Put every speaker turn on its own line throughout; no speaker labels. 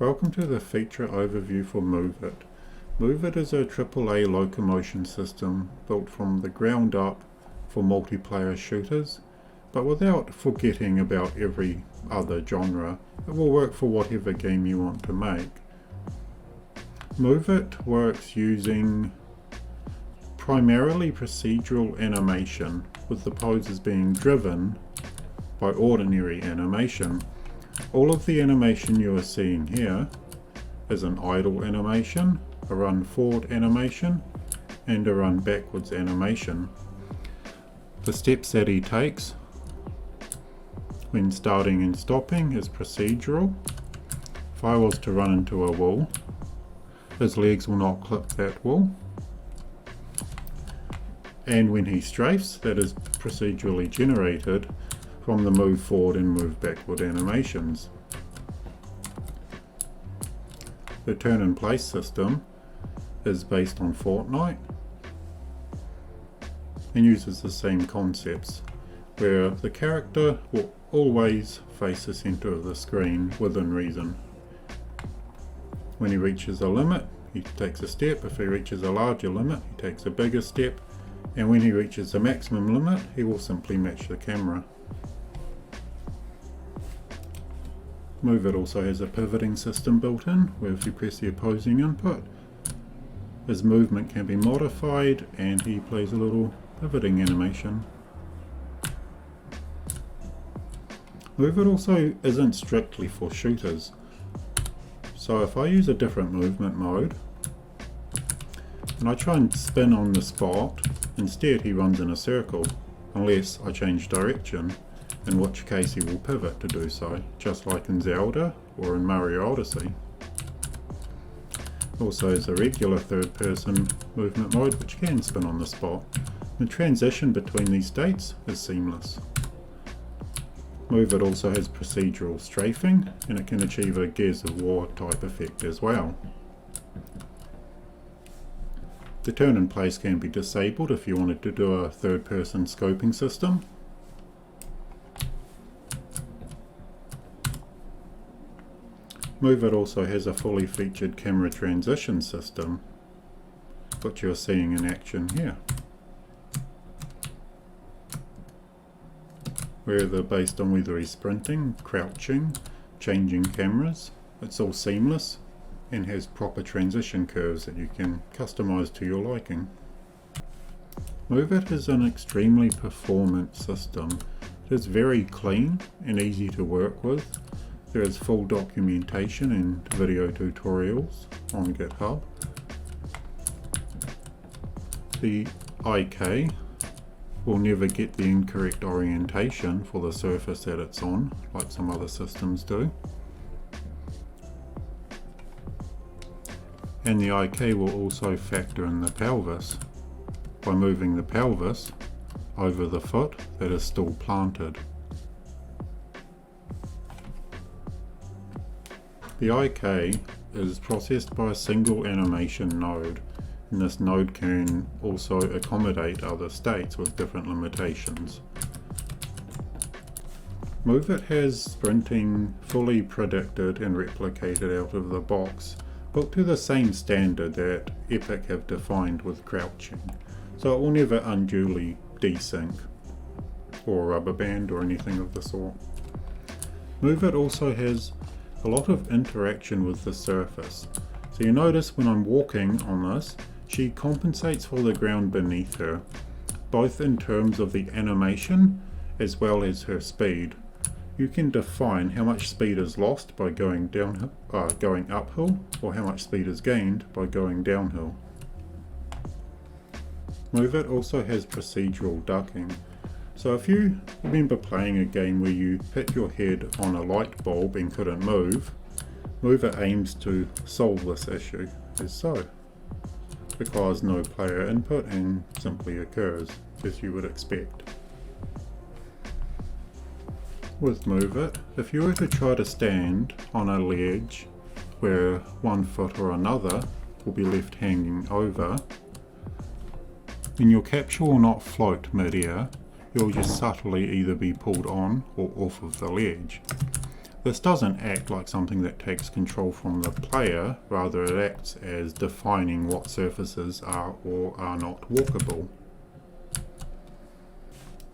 Welcome to the feature overview for MoveIt. MoveIt is a AAA locomotion system built from the ground up for multiplayer shooters, but without forgetting about every other genre. It will work for whatever game you want to make. MoveIt works using primarily procedural animation, with the poses being driven by ordinary animation. All of the animation you are seeing here is an idle animation, a run forward animation, and a run backwards animation. The steps that he takes when starting and stopping is procedural. If I was to run into a wall, his legs will not clip that wall. And when he strafes, that is procedurally generated from the move forward and move backward animations. The turn and place system is based on Fortnite and uses the same concepts, where the character will always face the center of the screen within reason. When he reaches a limit, he takes a step. If he reaches a larger limit, he takes a bigger step, and when he reaches the maximum limit, he will simply match the camera. MoveIt also has a pivoting system built in, where if you press the opposing input, his movement can be modified and he plays a little pivoting animation. MoveIt also isn't strictly for shooters. So if I use a different movement mode and I try and spin on the spot, instead he runs in a circle, unless I change direction, in which case he will pivot to do so, just like in Zelda or in Mario Odyssey. Also is a regular third person movement mode which can spin on the spot. The transition between these states is seamless. MoveIt also has procedural strafing, and it can achieve a Gears of War type effect as well. The turn and place can be disabled if you wanted to do a third person scoping system. MoveIt also has a fully featured camera transition system, which you're seeing in action here, where they're based on whether he's sprinting, crouching, changing cameras. It's all seamless and has proper transition curves that you can customize to your liking. MoveIt is an extremely performant system. It is very clean and easy to work with. There is full documentation and video tutorials on GitHub. The IK will never get the incorrect orientation for the surface that it's on, like some other systems do. And the IK will also factor in the pelvis by moving the pelvis over the foot that is still planted. The IK is processed by a single animation node, and this node can also accommodate other states with different limitations. MoveIt has sprinting fully predicted and replicated out of the box, built to the same standard that Epic have defined with crouching, so it will never unduly desync or rubber band or anything of the sort. MoveIt also has a lot of interaction with the surface. So you notice when I'm walking on this, she compensates for the ground beneath her, both in terms of the animation as well as her speed. You can define how much speed is lost by going uphill, or how much speed is gained by going downhill. MoveIt also has procedural ducking. So if you remember playing a game where you hit your head on a light bulb and couldn't move, MoveIt aims to solve this issue as so. It requires no player input and simply occurs as you would expect. With MoveIt, if you were to try to stand on a ledge where one foot or another will be left hanging over, then your capture will not float mid-air. You'll just subtly either be pulled on or off of the ledge. This doesn't act like something that takes control from the player, rather it acts as defining what surfaces are or are not walkable.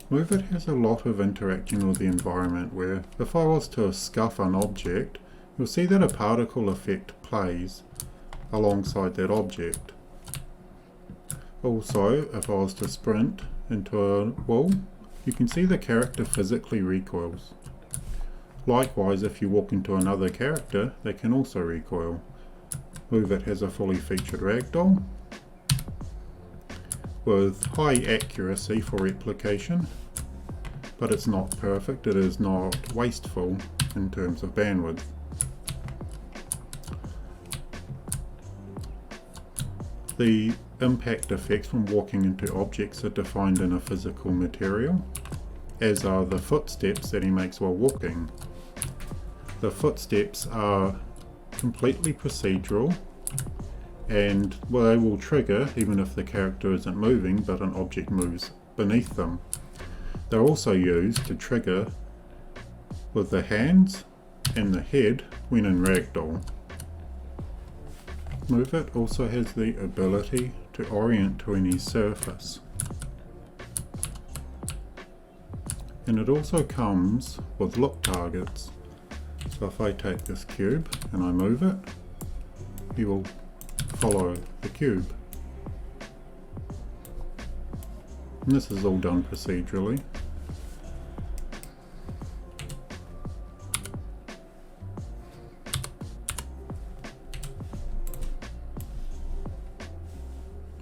MoveIt has a lot of interaction with the environment where if I was to scuff an object, you'll see that a particle effect plays alongside that object. Also, if I was to sprint into a wall, you can see the character physically recoils. Likewise, if you walk into another character, they can also recoil. MoveIt has a fully featured ragdoll with high accuracy for replication, but it's not perfect, it is not wasteful in terms of bandwidth. The impact effects from walking into objects are defined in a physical material, as are the footsteps that he makes while walking. The footsteps are completely procedural and they will trigger even if the character isn't moving but an object moves beneath them. They're also used to trigger with the hands and the head when in ragdoll. MoveIt also has the ability to orient to any surface. And it also comes with look targets. So if I take this cube and I move it, he will follow the cube. And this is all done procedurally.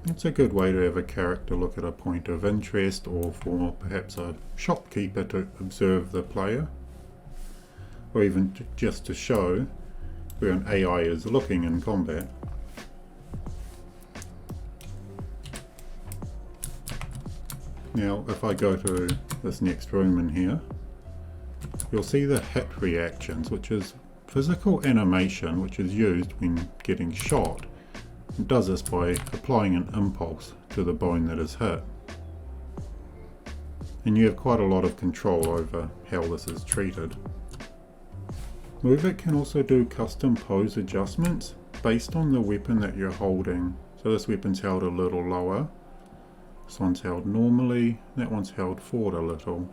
It's a good way to have a character look at a point of interest, or for perhaps a shopkeeper to observe the player, or even just to show where an AI is looking in combat. Now if I go to this next room in here, you'll see the hit reactions, which is physical animation which is used when getting shot. It does this by applying an impulse to the bone that is hit. And you have quite a lot of control over how this is treated. MoveIt can also do custom pose adjustments based on the weapon that you're holding. So this weapon's held a little lower, this one's held normally, that one's held forward a little.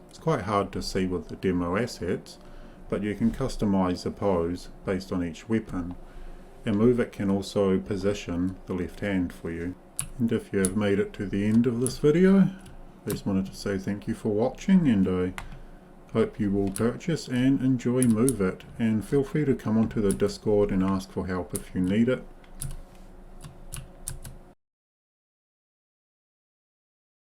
It's quite hard to see with the demo assets, but you can customize the pose based on each weapon. And MoveIt can also position the left hand for you. And if you have made it to the end of this video, I just wanted to say thank you for watching, and I hope you will purchase and enjoy MoveIt. And feel free to come onto the Discord and ask for help if you need it.